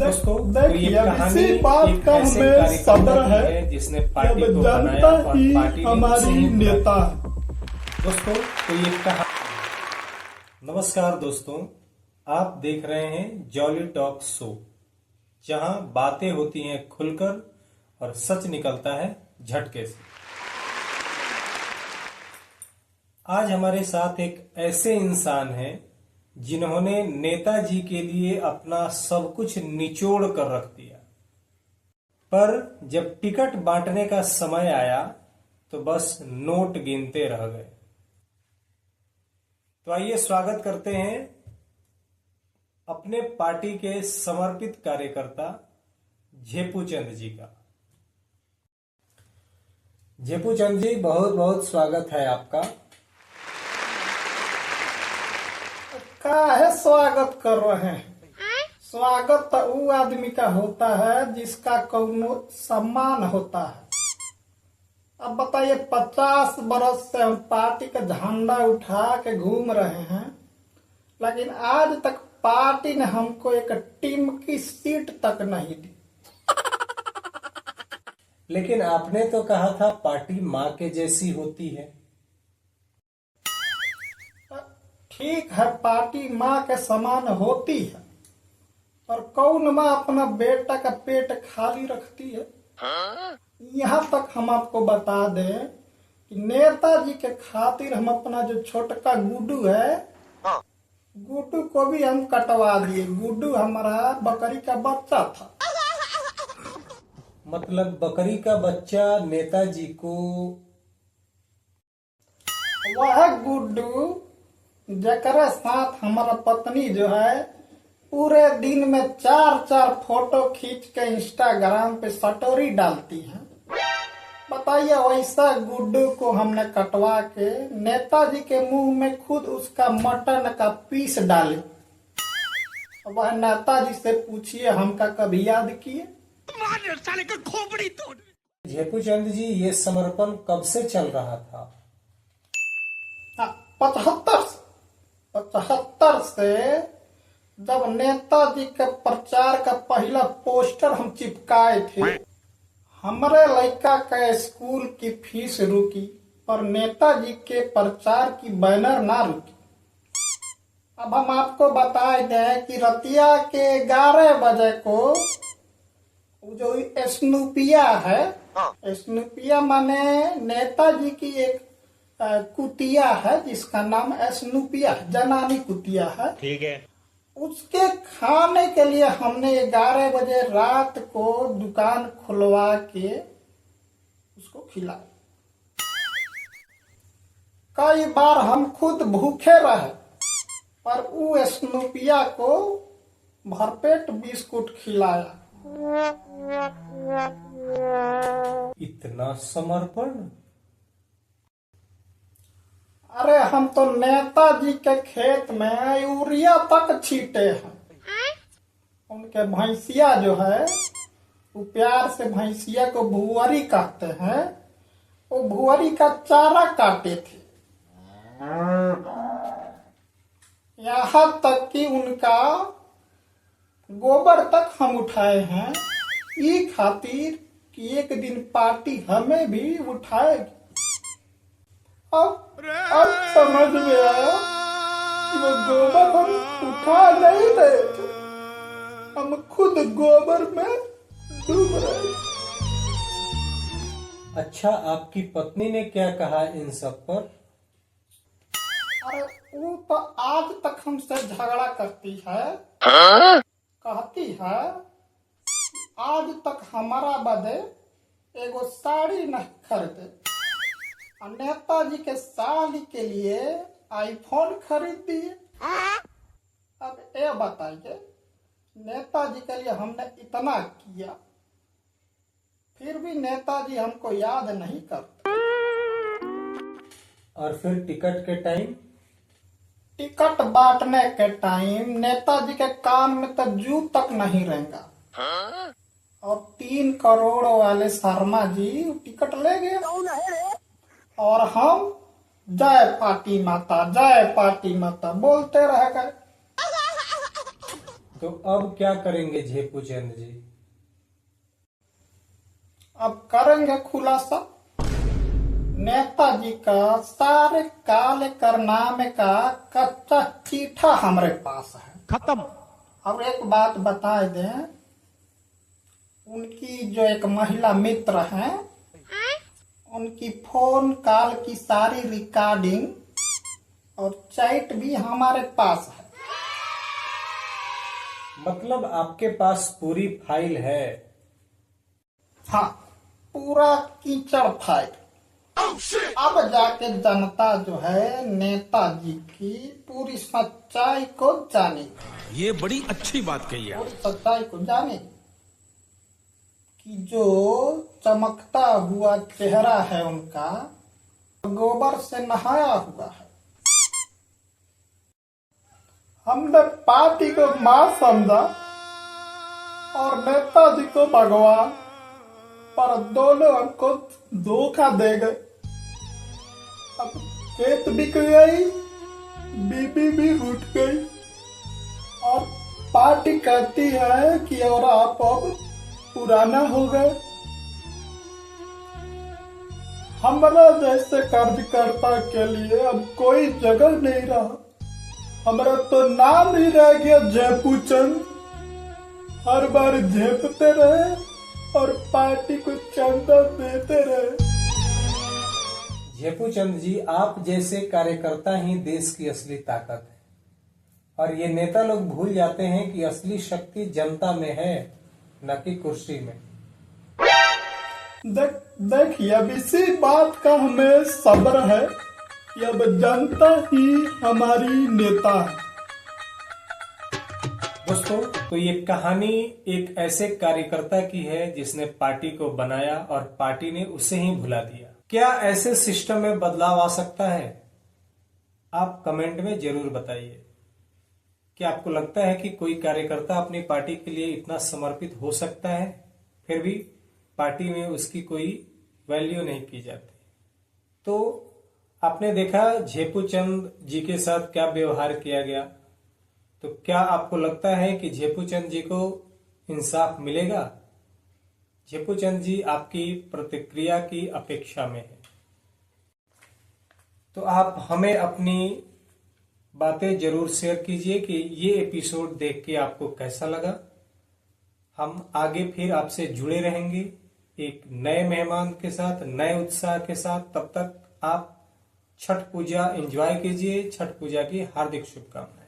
दोस्तों देखिए इसी बात का हमें सदर है जिसने पार्टी को जनता बनाया और ही पार्टी हमारी नेता है। दोस्तों तो ये कहानी। नमस्कार दोस्तों, आप देख रहे हैं जॉली टॉक शो, जहां बातें होती हैं खुलकर और सच निकलता है झटके से। आज हमारे साथ एक ऐसे इंसान हैं जिन्होंने नेताजी के लिए अपना सब कुछ निचोड़ कर रख दिया, पर जब टिकट बांटने का समय आया तो बस नोट गिनते रह गए। तो आइए स्वागत करते हैं अपने पार्टी के समर्पित कार्यकर्ता झेपू चंद जी का। झेपू चंद जी, बहुत बहुत स्वागत है आपका। काहे स्वागत कर रहे हैं? स्वागत तो वो आदमी का होता है जिसका कौनो सम्मान होता है। अब बताइए, 50 बरस से हम पार्टी का झंडा उठा के घूम रहे हैं, लेकिन आज तक पार्टी ने हमको एक टीम की सीट तक नहीं दी। लेकिन आपने तो कहा था पार्टी माँ के जैसी होती है। ठीक है, पार्टी माँ के समान होती है, पर कौन माँ अपना बेटा का पेट खाली रखती है? यहाँ तक हम आपको बता दें कि नेताजी के खातिर हम अपना जो छोटका गुड्डू है, गुड्डू को भी हम कटवा दिए। गुड्डू हमारा बकरी का बच्चा था। मतलब बकरी का बच्चा नेताजी को? वह गुड्डू जकरा साथ हमारा पत्नी जो है पूरे दिन में 4-4 फोटो खींच के इंस्टाग्राम पे स्टोरी डालती है। बताइए, वैसा गुड्डू को हमने कटवा के नेताजी के मुंह में खुद उसका मटन का पीस डाले। वह नेताजी से पूछिए, हमका कभी याद किए? झेपू चंद जी, ये समर्पण कब से चल रहा था? 75 से, जब नेताजी के प्रचार का पहला पोस्टर हम चिपकाए थे। हमारे लड़का का स्कूल की फीस रुकी, पर नेताजी के प्रचार की बैनर ना रुकी। अब हम आपको बता दें कि रतिया के 11 बजे को जो स्नूपिया है, स्नूपिया माने नेताजी की एक कुतिया है जिसका नाम स्नूपिया, जनानी कुतिया है। ठीक है। उसके खाने के लिए हमने 11 बजे रात को दुकान खुलवा के उसको खिलाया। कई बार हम खुद भूखे रहे, पर वो स्नूपिया को भरपेट बिस्कुट खिलाया। इतना समर्पण? अरे हम तो नेताजी के खेत में यूरिया तक छींटे हैं। उनके भैंसिया जो है, वो प्यार से भैंसिया को भुअरी कहते हैं, वो भुअरी का चारा काटे थे। यहाँ तक कि उनका गोबर तक हम उठाए हैं, ये खातिर कि एक दिन पार्टी हमें भी उठाएगी। अब समझ में आया कि वो गोबर हम उठा नहीं रहे थे, हम खुद गोबर में डूब रहे। अच्छा, आपकी पत्नी ने क्या कहा इन सब पर? अरे वो तो आज तक हमसे झगड़ा करती है। कहती है आज तक हमारा बदे एगो साड़ी नहीं खरीदे, नेताजी के साली के लिए आईफोन खरीद दिए। अब ये बताइए, नेताजी के लिए हमने इतना किया, फिर भी नेताजी हमको याद नहीं करते। और फिर टिकट के टाइम? टिकट बांटने के टाइम नेताजी के कान में तो जू तक नहीं रहेगा। और 3 करोड़ वाले शर्मा जी टिकट ले गए, और हम जय पार्टी माता बोलते रह गए। तो अब क्या करेंगे झेपू चंद जी? अब करेंगे खुलासा। नेताजी का सारे काले कारनामे का कच्चा चीठा हमारे पास है। खत्म। और एक बात बता दें, उनकी जो एक महिला मित्र हैं, उनकी फोन कॉल की सारी रिकॉर्डिंग और चैट भी हमारे पास है। मतलब आपके पास पूरी फाइल है? हाँ, पूरा कीचड़ फाइल। अब जाके जनता जो है नेताजी की पूरी सच्चाई को जानेगी। ये बड़ी अच्छी बात कही है। पूरी सच्चाई को जानेगी कि जो चमकता हुआ चेहरा है उनका गोबर से नहाया हुआ है। हमने पार्टी को मां समझा और नेताजी को भगवान, पर दोनों हमको धोखा दे गए। अब खेत बिक गई, बीबी भी रूठ गई और पार्टी कहती है कि और आप अब पुराना हो गए। हमारा जैसे कार्यकर्ता के लिए अब कोई जगह नहीं रहा। हमारा तो नाम ही रह गया झेपू चंद। हर बार झेपते रहे और पार्टी को चंदा देते रहे। झेपू चंद जी, आप जैसे कार्यकर्ता ही देश की असली ताकत है और ये नेता लोग भूल जाते हैं कि असली शक्ति जनता में है, न कि कुर्सी में। देखिए, अब इसी बात का हमें सब्र है कि अब जनता ही हमारी नेता है। दोस्तों, तो ये कहानी एक ऐसे कार्यकर्ता की है जिसने पार्टी को बनाया और पार्टी ने उसे ही भुला दिया। क्या ऐसे सिस्टम में बदलाव आ सकता है? आप कमेंट में जरूर बताइए। क्या आपको लगता है कि कोई कार्यकर्ता अपनी पार्टी के लिए इतना समर्पित हो सकता है, फिर भी पार्टी में उसकी कोई वैल्यू नहीं की जाती? तो आपने देखा झेपू चंद जी के साथ क्या व्यवहार किया गया। तो क्या आपको लगता है कि झेपू चंद जी को इंसाफ मिलेगा? झेपू चंद जी आपकी प्रतिक्रिया की अपेक्षा में है। तो आप हमें अपनी बातें जरूर शेयर कीजिए कि ये एपिसोड देख के आपको कैसा लगा। हम आगे फिर आपसे जुड़े रहेंगे एक नए मेहमान के साथ, नए उत्साह के साथ। तब तक आप छठ पूजा एंजॉय कीजिए। छठ पूजा की हार्दिक शुभकामनाएं।